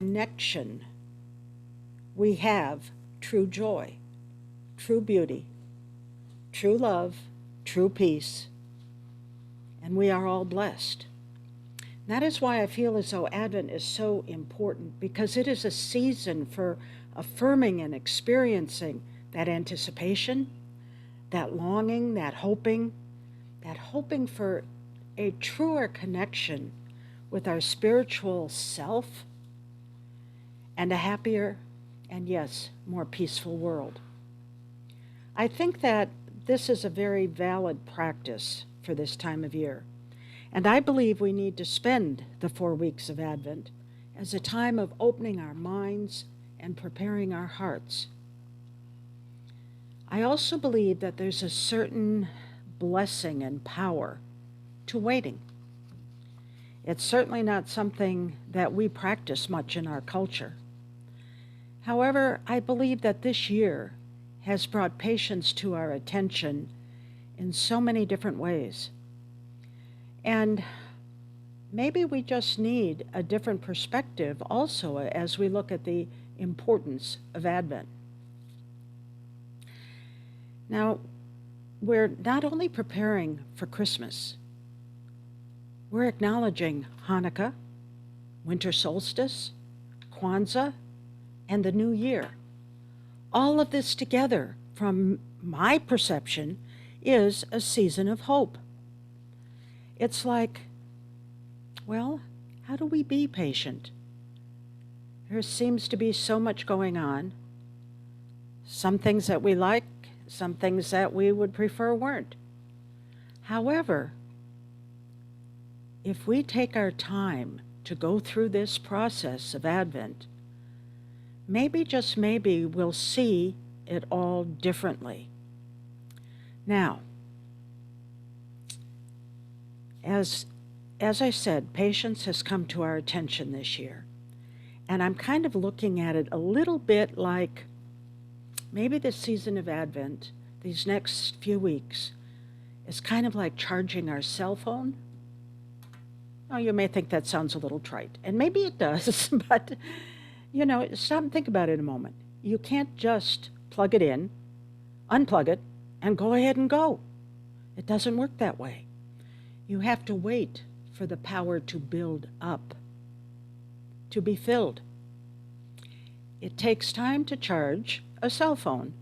connection, we have true joy, true beauty, true love, true peace, and we are all blessed. That is why I feel as though Advent is so important, because it is a season for affirming and experiencing that anticipation, that longing, that hoping for a truer connection with our spiritual self and a happier and, yes, more peaceful world. I think that this is a very valid practice for this time of year. And I believe we need to spend the 4 weeks of Advent as a time of opening our minds and preparing our hearts. I also believe that there's a certain blessing and power to waiting. It's certainly not something that we practice much in our culture. However, I believe that this year has brought patience to our attention in so many different ways. And maybe we just need a different perspective also as we look at the importance of Advent. Now, we're not only preparing for Christmas, we're acknowledging Hanukkah, winter solstice, Kwanzaa, and the new year. All of this together, from my perception, is a season of hope. It's like, well, how do we be patient? There seems to be so much going on. Some things that we like, some things that we would prefer weren't. However, if we take our time to go through this process of Advent, maybe, just maybe, we'll see it all differently. Now, as I said, patience has come to our attention this year. And I'm kind of looking at it a little bit like maybe this season of Advent, these next few weeks, is kind of like charging our cell phone. Oh, you may think that sounds a little trite, and maybe it does, but, stop and think about it a moment. You can't just plug it in, unplug it, and go ahead and go. It doesn't work that way. You have to wait for the power to build up, to be filled. It takes time to charge a cell phone,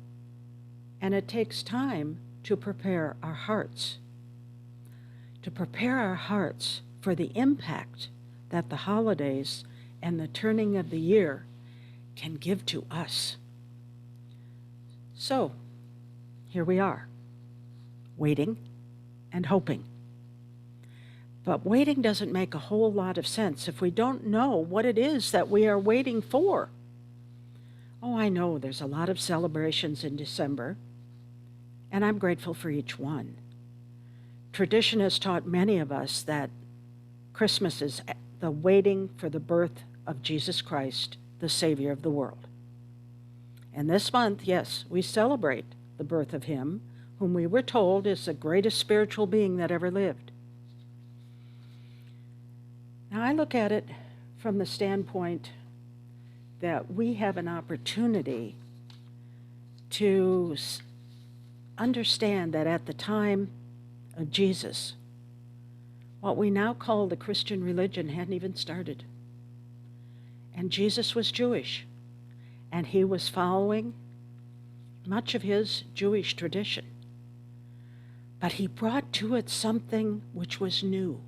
and it takes time to prepare our hearts. To prepare our hearts for the impact that the holidays and the turning of the year can give to us. So, here we are, waiting and hoping. But waiting doesn't make a whole lot of sense if we don't know what it is that we are waiting for. Oh, I know there's a lot of celebrations in December, and I'm grateful for each one. Tradition has taught many of us that Christmas is the waiting for the birth of Jesus Christ, the Savior of the world. And this month, yes, we celebrate the birth of Him, whom we were told is the greatest spiritual being that ever lived. Now, I look at it from the standpoint that we have an opportunity to understand that at the time of Jesus, what we now call the Christian religion hadn't even started. And Jesus was Jewish, and He was following much of His Jewish tradition. But He brought to it something which was new,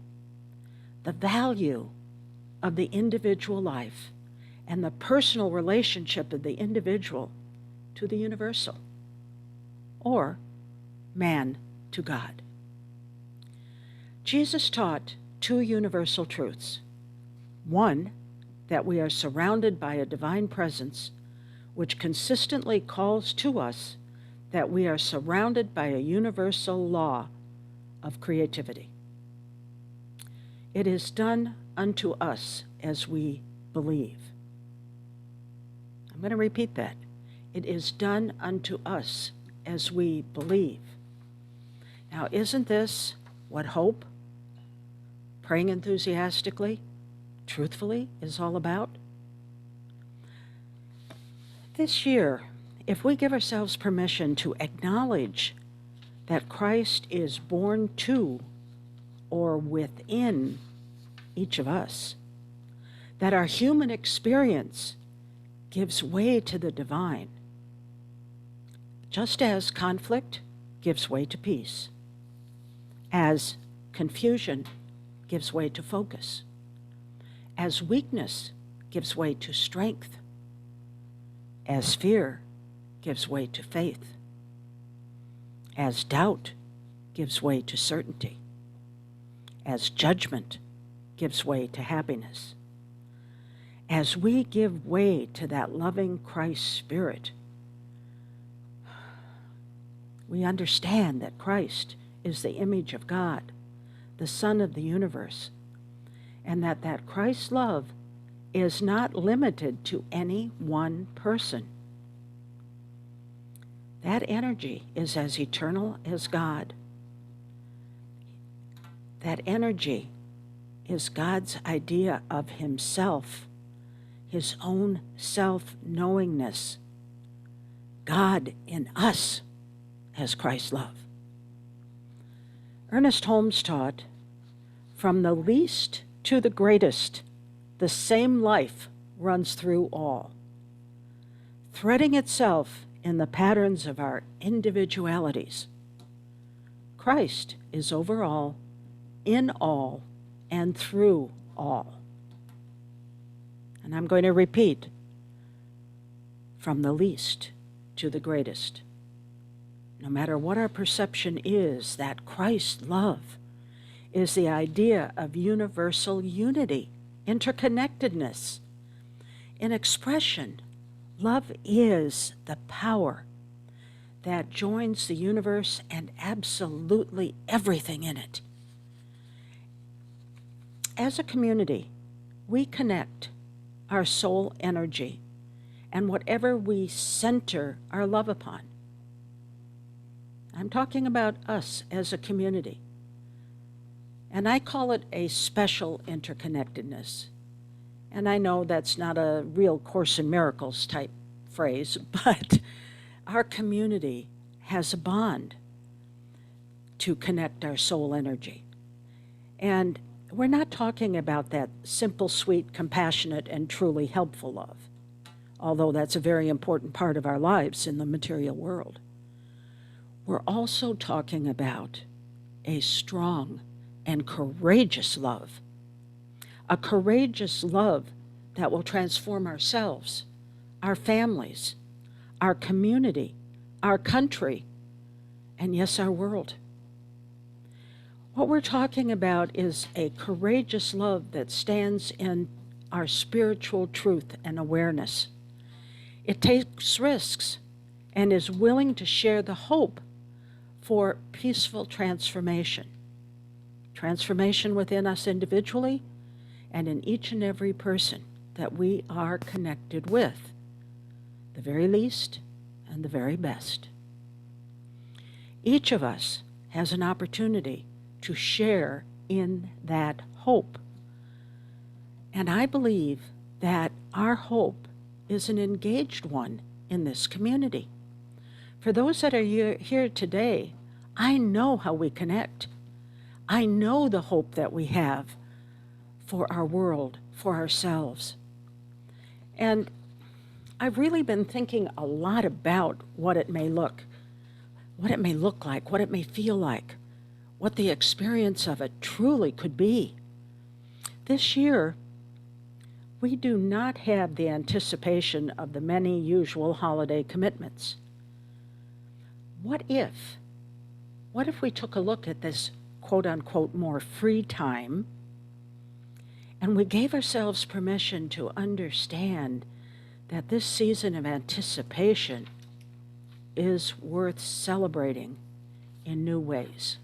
the value of the individual life and the personal relationship of the individual to the universal, or man to God. Jesus taught two universal truths. One, that we are surrounded by a divine presence which consistently calls to us that we are surrounded by a universal law of creativity. It is done unto us as we believe. I'm going to repeat that. It is done unto us as we believe. Now, isn't this what hope, praying enthusiastically, truthfully, is all about? This year, if we give ourselves permission to acknowledge that Christ is born to or within each of us, that our human experience gives way to the divine, just as conflict gives way to peace, as confusion gives way to focus, as weakness gives way to strength, as fear gives way to faith, as doubt gives way to certainty, as judgment gives way to happiness. As we give way to that loving Christ Spirit, we understand that Christ is the image of God, the Son of the universe, and that Christ's love is not limited to any one person. That energy is as eternal as God. That energy is God's idea of himself, his own self-knowingness. God in us has Christ's love. Ernest Holmes taught, from the least to the greatest, the same life runs through all, threading itself in the patterns of our individualities. Christ is over all, in all, and through all. And I'm going to repeat, from the least to the greatest. No matter what our perception is, that Christ's love is the idea of universal unity, interconnectedness. In expression, love is the power that joins the universe and absolutely everything in it. As a community, we connect our soul energy and whatever we center our love upon. I'm talking about us as a community. And I call it a special interconnectedness. And I know that's not a real Course in Miracles type phrase, but our community has a bond to connect our soul energy. And we're not talking about that simple, sweet, compassionate, and truly helpful love, although that's a very important part of our lives in the material world. We're also talking about a strong and courageous love, a courageous love that will transform ourselves, our families, our community, our country, and yes, our world. What we're talking about is a courageous love that stands in our spiritual truth and awareness. It takes risks and is willing to share the hope for peaceful transformation. Transformation within us individually and in each and every person that we are connected with, the very least and the very best. Each of us has an opportunity to share in that hope. And I believe that our hope is an engaged one in this community. For those that are here today, I know how we connect. I know the hope that we have for our world, for ourselves. And I've really been thinking a lot about what it may look like, what it may feel like, what the experience of it truly could be. This year, we do not have the anticipation of the many usual holiday commitments. What if we took a look at this quote-unquote more free time and we gave ourselves permission to understand that this season of anticipation is worth celebrating in new ways.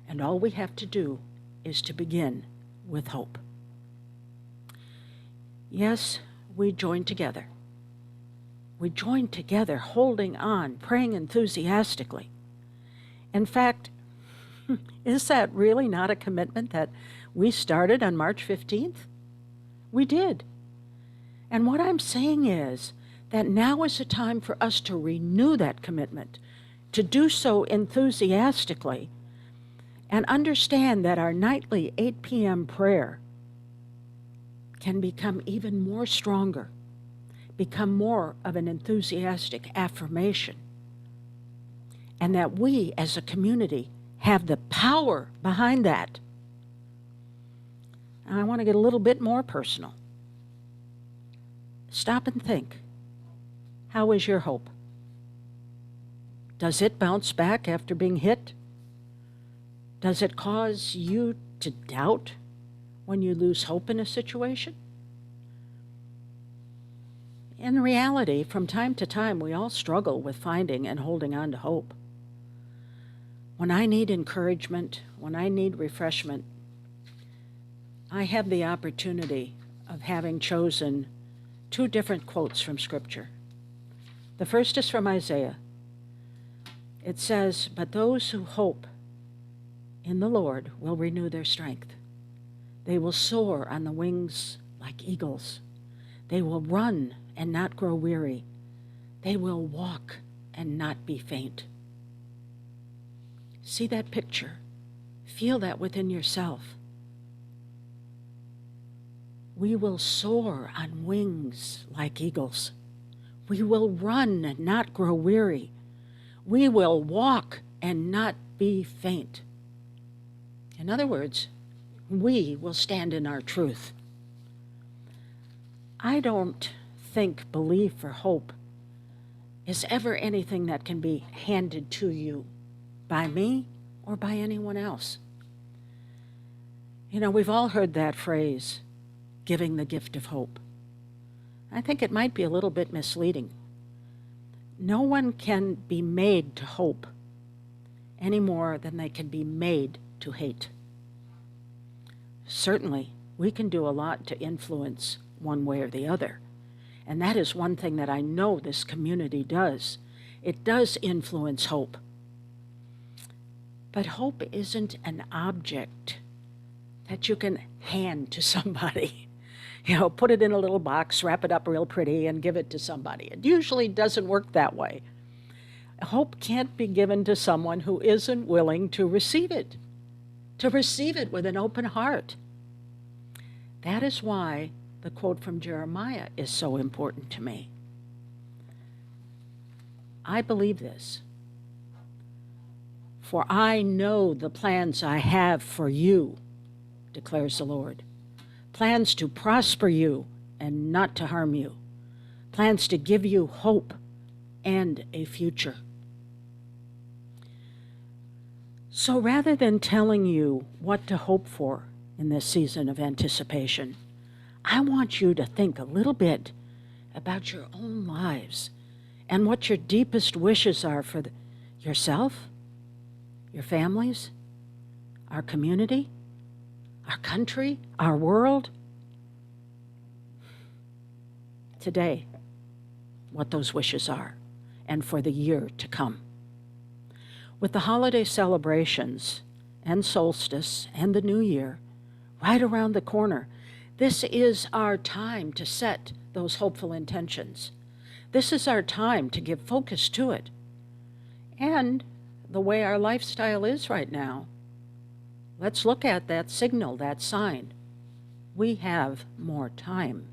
And all we have to do is to begin with hope. Yes, we join together. We join together, holding on, praying enthusiastically. In fact, is that really not a commitment that we started on March 15th? We did. And what I'm saying is that now is the time for us to renew that commitment, to do so enthusiastically, and understand that our nightly 8 p.m. prayer can become even more stronger, become more of an enthusiastic affirmation, and that we as a community have the power behind that. And I want to get a little bit more personal. Stop and think. How is your hope? Does it bounce back after being hit? Does it cause you to doubt when you lose hope in a situation? In reality, from time to time, we all struggle with finding and holding on to hope. When I need encouragement, when I need refreshment, I have the opportunity of having chosen 2 different quotes from Scripture. The first is from Isaiah. It says, "But those who hope in the Lord will renew their strength. They will soar on the wings like eagles. They will run and not grow weary. They will walk and not be faint." See that picture. Feel that within yourself. We will soar on wings like eagles. We will run and not grow weary. We will walk and not be faint. In other words, we will stand in our truth. I don't think belief or hope is ever anything that can be handed to you by me or by anyone else. You know, we've all heard that phrase, giving the gift of hope. I think it might be a little bit misleading. No one can be made to hope any more than they can be made to hate. Certainly, we can do a lot to influence one way or the other. And that is one thing that I know this community does. It does influence hope. But hope isn't an object that you can hand to somebody. You know, put it in a little box, wrap it up real pretty, and give it to somebody. It usually doesn't work that way. Hope can't be given to someone who isn't willing to receive it with an open heart. That is why the quote from Jeremiah is so important to me. I believe this. "For I know the plans I have for you, declares the Lord. Plans to prosper you and not to harm you. Plans to give you hope and a future." So rather than telling you what to hope for in this season of anticipation, I want you to think a little bit about your own lives and what your deepest wishes are for yourself, your families, our community, our country, our world. Today, what those wishes are, and for the year to come. With the holiday celebrations and solstice and the new year right around the corner, this is our time to set those hopeful intentions. This is our time to give focus to it. And the way our lifestyle is right now, let's look at that signal, that sign. We have more time,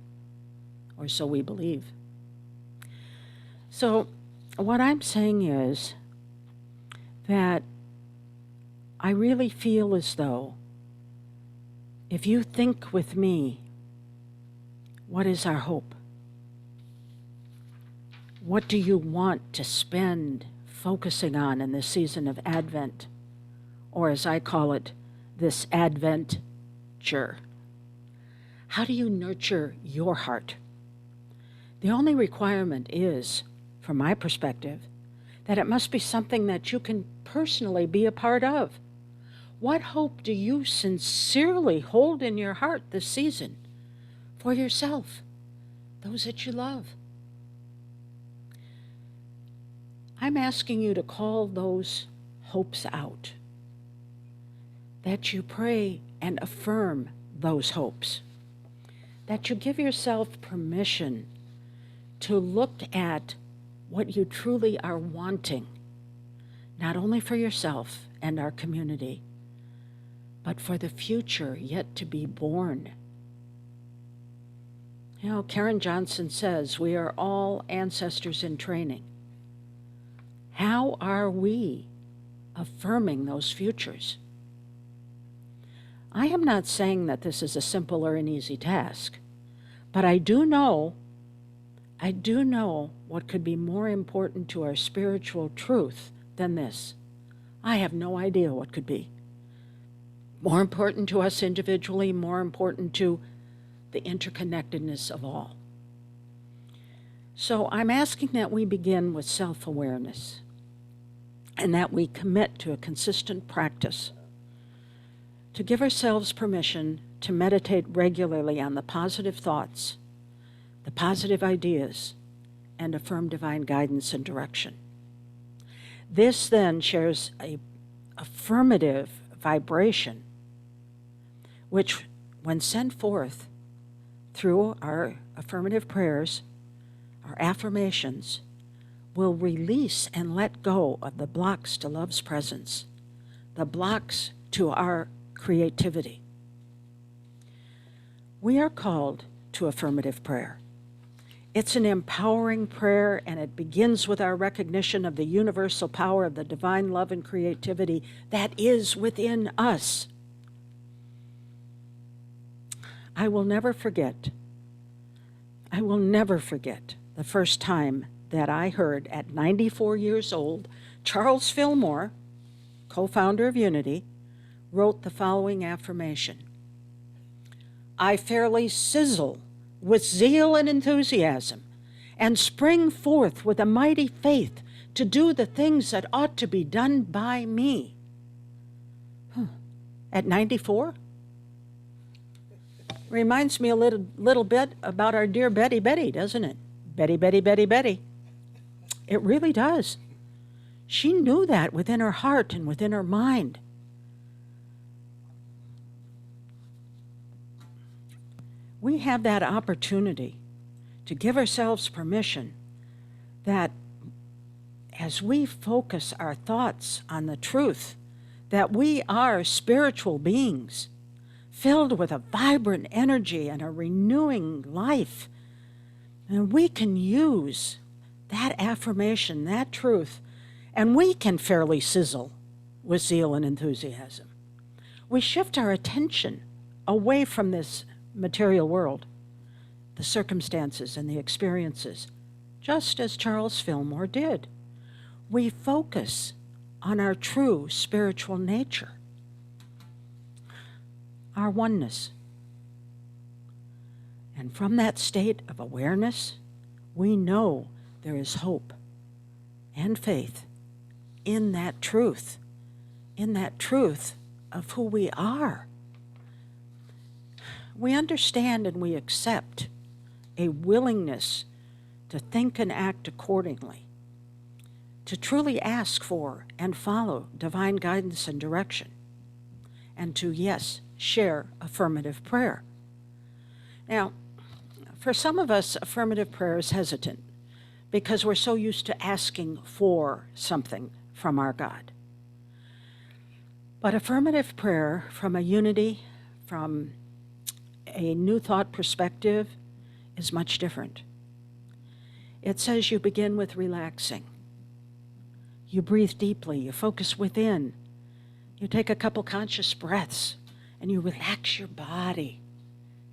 or so we believe. So what I'm saying is that I really feel as though if you think with me, what is our hope? What do you want to spend focusing on in this season of Advent? Or as I call it, this adventure. How do you nurture your heart? The only requirement is, from my perspective, that it must be something that you can personally be a part of. What hope do you sincerely hold in your heart this season for yourself, those that you love? I'm asking you to call those hopes out, that you pray and affirm those hopes, that you give yourself permission to look at what you truly are wanting, not only for yourself and our community, but for the future yet to be born. You know, Karen Johnson says we are all ancestors in training. How are we affirming those futures? I am not saying that this is a simple or an easy task, but I do know what could be more important to our spiritual truth than this. I have no idea what could be. More important to us individually, more important to the interconnectedness of all. So I'm asking that we begin with self-awareness and that we commit to a consistent practice to give ourselves permission to meditate regularly on the positive thoughts, the positive ideas, and affirm divine guidance and direction. This then shares a affirmative vibration, which, when sent forth through our affirmative prayers, our affirmations, will release and let go of the blocks to love's presence, the blocks to our creativity. We are called to affirmative prayer. It's an empowering prayer, and it begins with our recognition of the universal power of the divine love and creativity that is within us. I will never forget the first time that I heard, at 94 years old, Charles Fillmore, co-founder of Unity, wrote the following affirmation: I fairly sizzle with zeal and enthusiasm, and spring forth with a mighty faith to do the things that ought to be done by me. At 94? Reminds me a little bit about our dear Betty Betty, doesn't it? Betty, Betty, Betty, Betty. It really does. She knew that within her heart and within her mind. We have that opportunity to give ourselves permission that as we focus our thoughts on the truth that we are spiritual beings filled with a vibrant energy and a renewing life, and we can use that affirmation, that truth, and we can fairly sizzle with zeal and enthusiasm. We shift our attention away from this material world, the circumstances and the experiences, just as Charles Fillmore did. We focus on our true spiritual nature, our oneness. And from that state of awareness, we know there is hope and faith in that truth of who we are. We understand and we accept a willingness to think and act accordingly, to truly ask for and follow divine guidance and direction, and to, yes, share affirmative prayer. Now, for some of us, affirmative prayer is hesitant because we're so used to asking for something from our God. But affirmative prayer from a unity, from a new thought perspective, is much different. It says you begin with relaxing. You breathe deeply, you focus within, you take a couple conscious breaths, and you relax your body,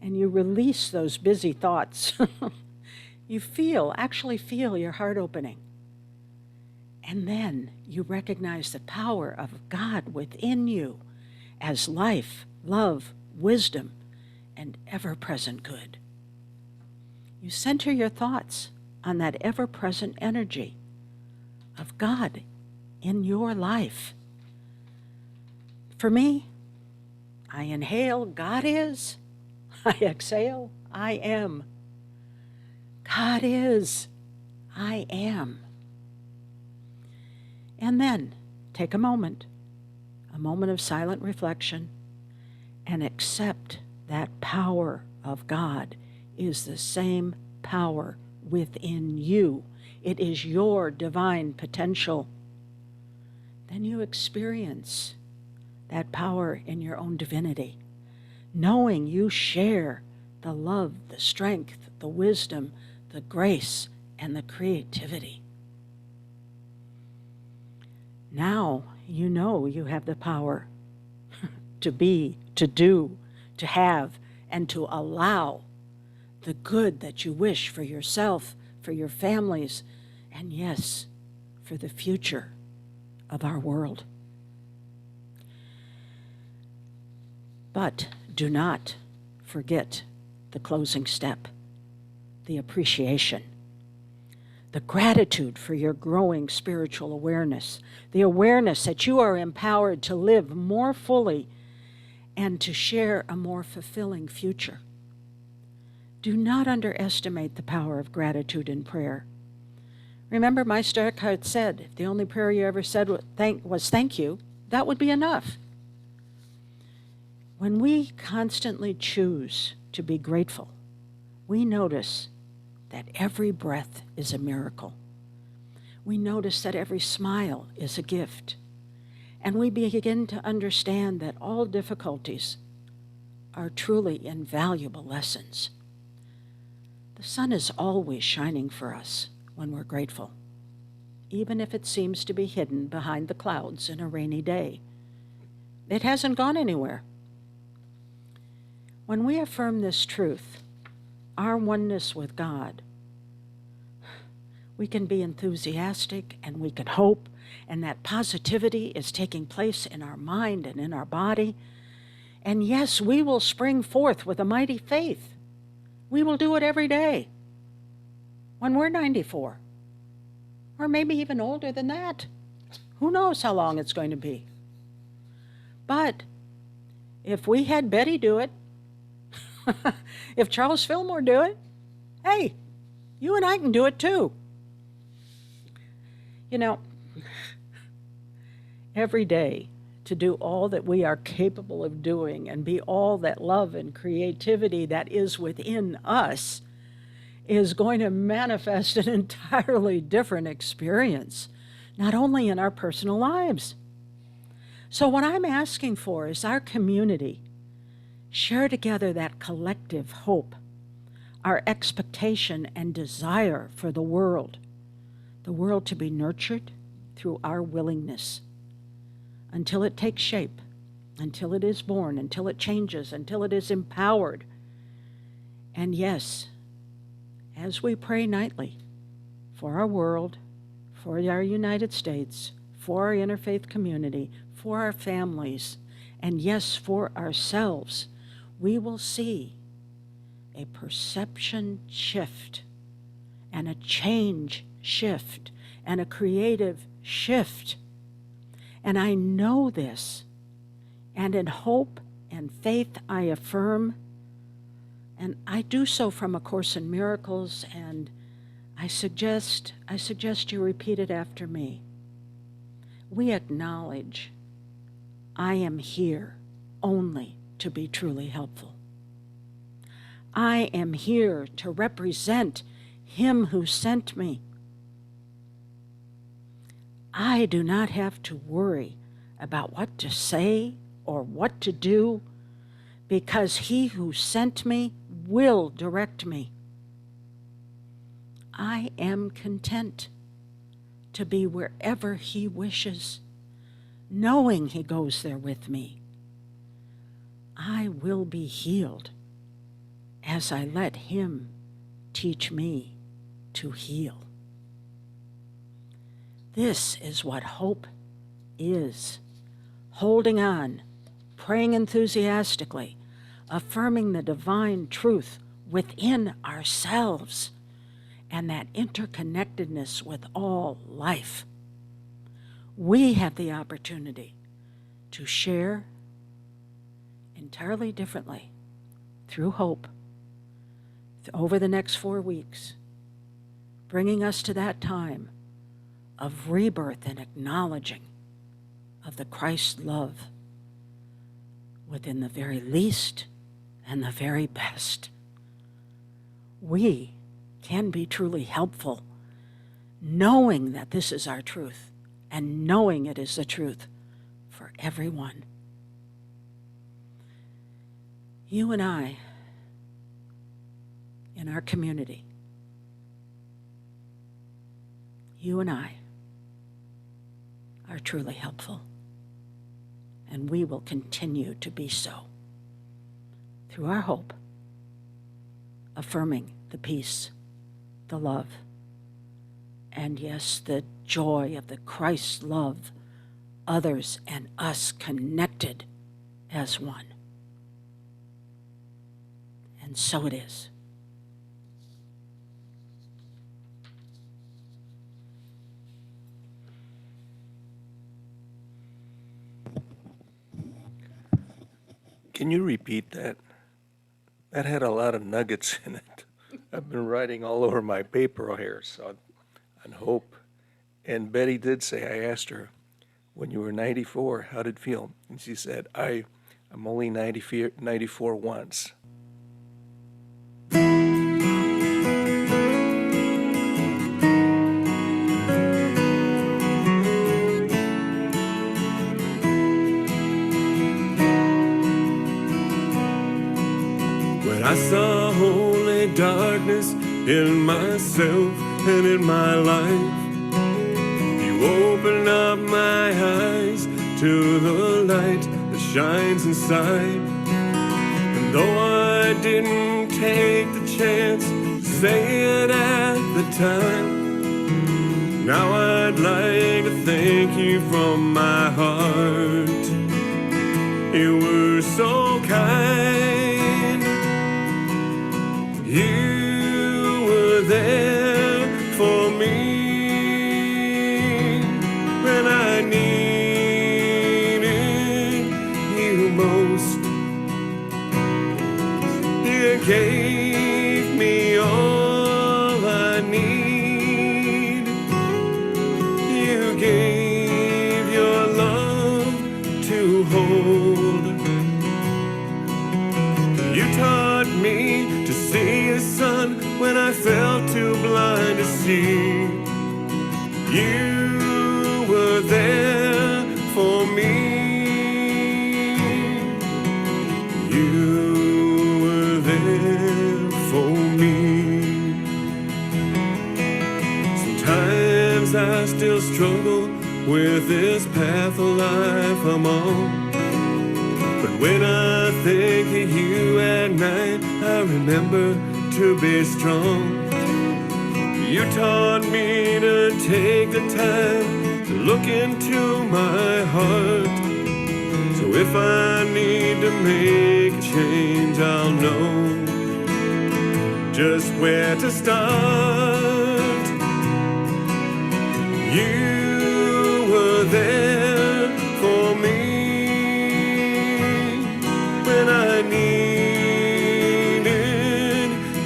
and you release those busy thoughts. You actually feel your heart opening. And then you recognize the power of God within you as life, love, wisdom, and ever-present good. You center your thoughts on that ever-present energy of God in your life. For me, I inhale, God is. I exhale, I am. God is, I am. And then take a moment of silent reflection, and accept that power of God is the same power within you. It is your divine potential. Then you experience that power in your own divinity, knowing you share the love, the strength, the wisdom, the grace, and the creativity. Now you know you have the power to be, to do, to have, and to allow the good that you wish for yourself, for your families, and yes, for the future of our world. But do not forget the closing step, the appreciation, the gratitude for your growing spiritual awareness, the awareness that you are empowered to live more fully and to share a more fulfilling future. Do not underestimate the power of gratitude in prayer. Remember, Meister Eckhart said, if the only prayer you ever said was thank you, that would be enough. When we constantly choose to be grateful, we notice that every breath is a miracle. We notice that every smile is a gift. And we begin to understand that all difficulties are truly invaluable lessons. The sun is always shining for us when we're grateful, even if it seems to be hidden behind the clouds in a rainy day. It hasn't gone anywhere. When we affirm this truth, our oneness with God, we can be enthusiastic and we can hope, and that positivity is taking place in our mind and in our body. And yes, we will spring forth with a mighty faith. We will do it every day when we're 94, or maybe even older than that. Who knows how long it's going to be? But if we had Betty do it, if Charles Fillmore do it, hey, you and I can do it too. You know, every day to do all that we are capable of doing and be all that love and creativity that is within us is going to manifest an entirely different experience, not only in our personal lives. So what I'm asking for is our community share together that collective hope, our expectation and desire for the world to be nurtured through our willingness until it takes shape, until it is born, until it changes, until it is empowered. And yes, as we pray nightly for our world, for our United States, for our interfaith community, for our families, and yes, for ourselves, we will see a perception shift and a change shift and a creative shift. And I know this, and in hope and faith I affirm, and I do so from A Course in Miracles, and I suggest you repeat it after me. We acknowledge I am here only to be truly helpful. I am here to represent Him who sent me. I do not have to worry about what to say or what to do, because He who sent me will direct me. I am content to be wherever He wishes, knowing He goes there with me. I will be healed as I let Him teach me to heal. This is what hope is. Holding on, praying enthusiastically, affirming the divine truth within ourselves and that interconnectedness with all life. We have the opportunity to share entirely differently through hope over the next 4 weeks, bringing us to that time of rebirth and acknowledging of the Christ love within the very least and the very best. We can be truly helpful, knowing that this is our truth and knowing it is the truth for everyone. You and I, in our community, you and I are truly helpful, and we will continue to be so through our hope, affirming the peace, the love, and yes, the joy of the Christ love, others and us connected as one. And so it is. Can you repeat that? That had a lot of nuggets in it. I've been writing all over my paper here, so on hope. And Betty did say, I asked her, when you were 94, how did it feel? And she said, I'm only 94 once. When I saw only darkness in myself and in my life, you opened up my eyes to the light that shines inside. And though I didn't take the chance to say it at the time, now I'd like to thank you from my heart. You were so kind. You were there for me when I needed you most. You gave me all I need. You gave your love to hold. You taught me to see the sun when I felt too blind to see. You were there for me. You were there for me. Sometimes I still struggle with this path of life I'm on. But when I think of you at night, I remember to be strong. You taught me to take the time to look into my heart. So if I need to make a change, I'll know just where to start. You were there for me when I needed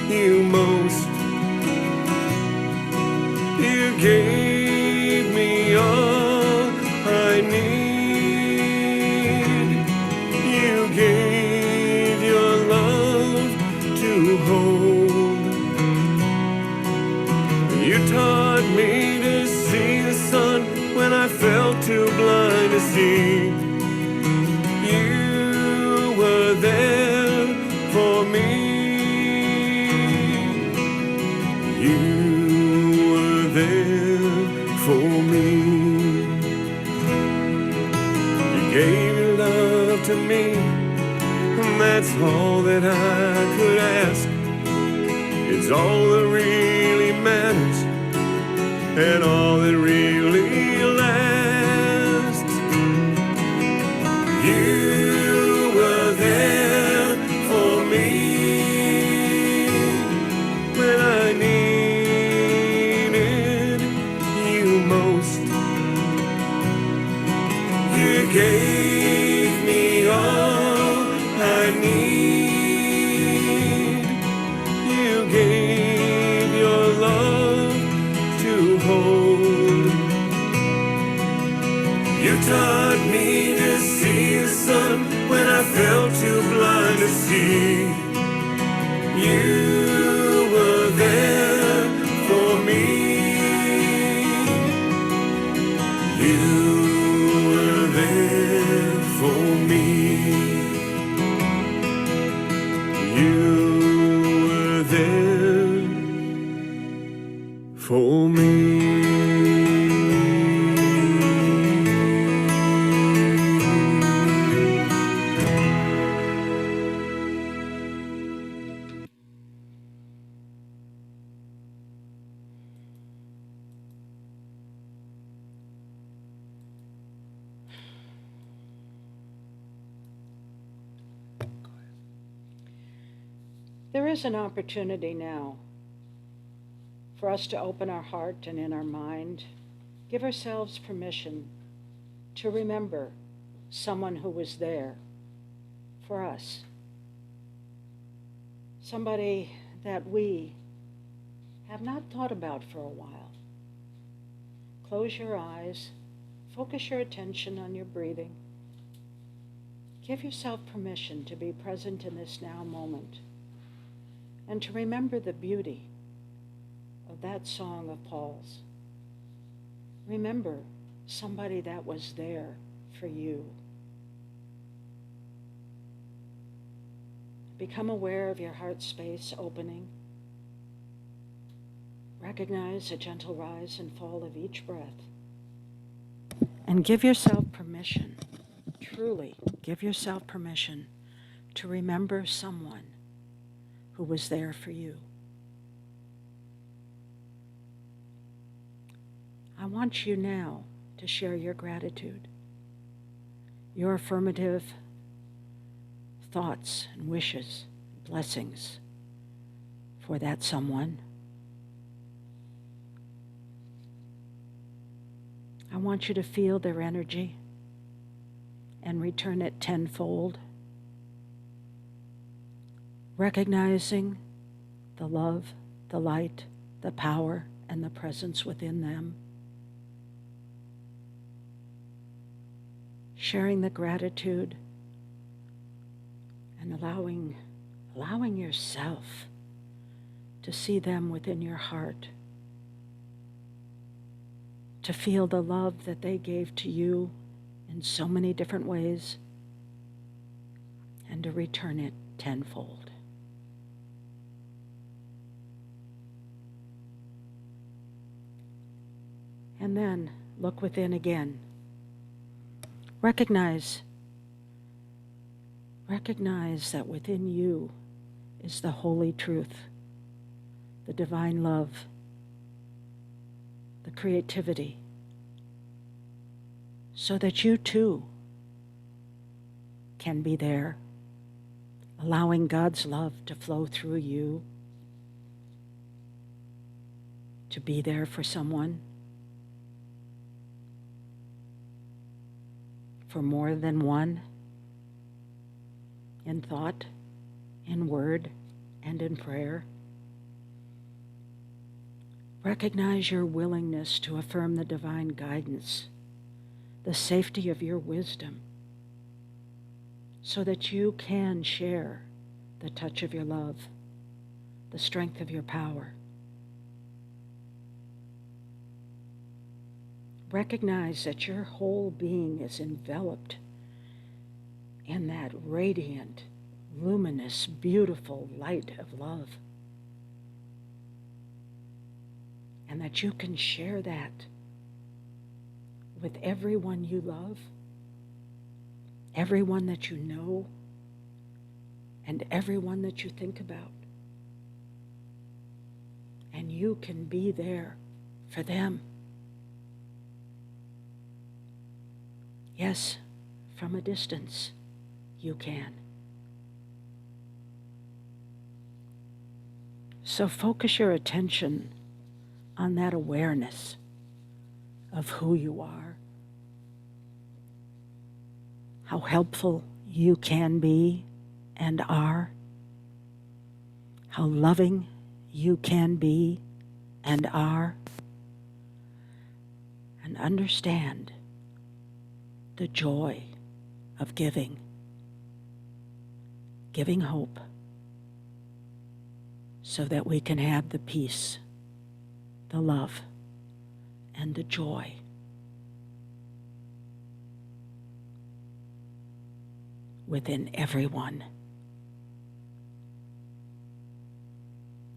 you most. You gave me all I need. You gave your love to hold. You taught me to see the sun when I felt too blind to see. You were there for me. You were there for me. You gave your love to me, and that's all that I could ask. It's all that really matters, and all that really lasts. You were there for me when I needed you most. You gave me all I need. You gave your love to hold. You taught me to see the sun when I felt too blind to see. You were there for me. There is an opportunity now for us to open our heart and in our mind, give ourselves permission to remember someone who was there for us. Somebody that we have not thought about for a while. Close your eyes, focus your attention on your breathing. Give yourself permission to be present in this now moment and to remember the beauty of that song of Paul's. Remember somebody that was there for you. Become aware of your heart space opening. Recognize a gentle rise and fall of each breath. And give yourself permission, truly give yourself permission to remember someone who was there for you. I want you now to share your gratitude, your affirmative thoughts and wishes, blessings for that someone. I want you to feel their energy and return it tenfold, recognizing the love, the light, the power, and the presence within them. Sharing the gratitude and allowing yourself to see them within your heart, to feel the love that they gave to you in so many different ways, and to return it tenfold. And then look within again. Recognize that within you is the holy truth, the divine love, the creativity, so that you too can be there, allowing God's love to flow through you, to be there for someone, for more than one, in thought, in word, and in prayer. Recognize your willingness to affirm the divine guidance, the safety of your wisdom, so that you can share the touch of your love, the strength of your power. Recognize that your whole being is enveloped in that radiant, luminous, beautiful light of love. And that you can share that with everyone you love, everyone that you know, and everyone that you think about. And you can be there for them. Yes, from a distance, you can. So focus your attention on that awareness of who you are, how helpful you can be and are, how loving you can be and are, and understand the joy of giving hope, so that we can have the peace, the love, and the joy within everyone.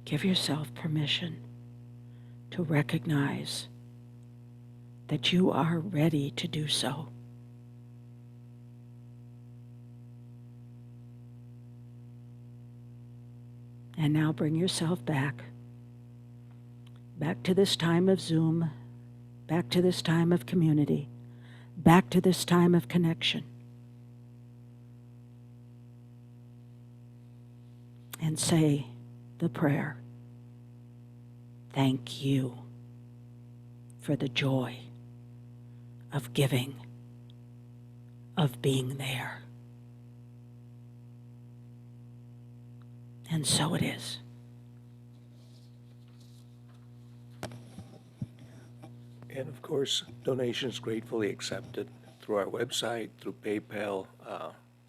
Give yourself permission to recognize that you are ready to do so. And now bring yourself back to this time of Zoom, back to this time of community, back to this time of connection. And say the prayer. Thank you for the joy of giving, of being there. And so it is. And of course, donations gratefully accepted through our website, through PayPal,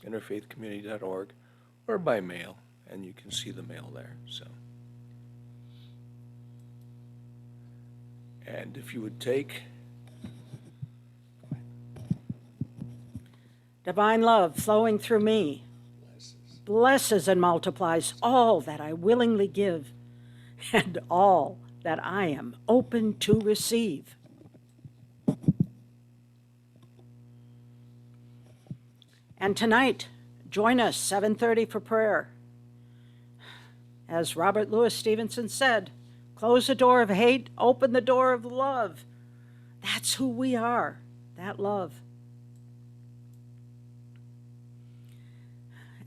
interfaithcommunity.org, or by mail, and you can see the mail there. So, and if you would take Divine love flowing through me blesses and multiplies all that I willingly give and all that I am open to receive. And tonight, join us 7:30 for prayer. As Robert Louis Stevenson said, close the door of hate, open the door of love. That's who we are, that love.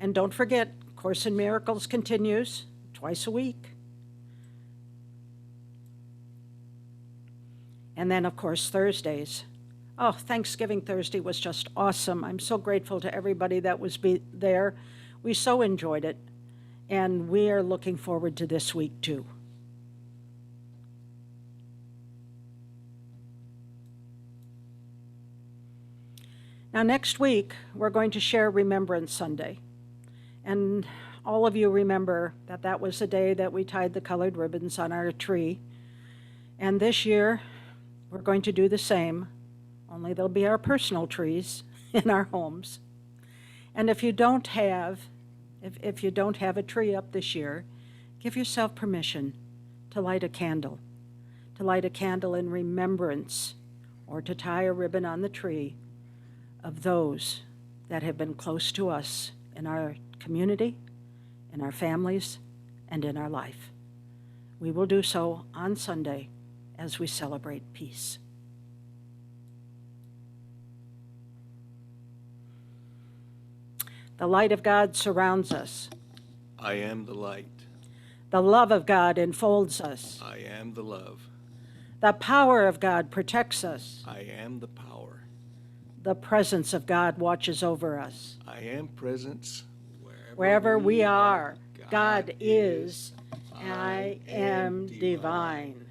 And don't forget, Course in Miracles continues twice a week. And then, of course, Thursdays. Oh, Thanksgiving Thursday was just awesome. I'm so grateful to everybody that was there. We so enjoyed it. And we are looking forward to this week, too. Now, next week, we're going to share Remembrance Sunday. And all of you remember that that was the day that we tied the colored ribbons on our tree. And this year, we're going to do the same, only they'll be our personal trees in our homes. And if you don't have a tree up this year, give yourself permission to light a candle in remembrance, or to tie a ribbon on the tree of those that have been close to us in our community, in our families, and in our life. We will do so on Sunday as we celebrate peace. The light of God surrounds us. I am the light. The love of God enfolds us. I am the love. The power of God protects us. I am the power. The presence of God watches over us. I am presence Wherever we are, God is. I am divine.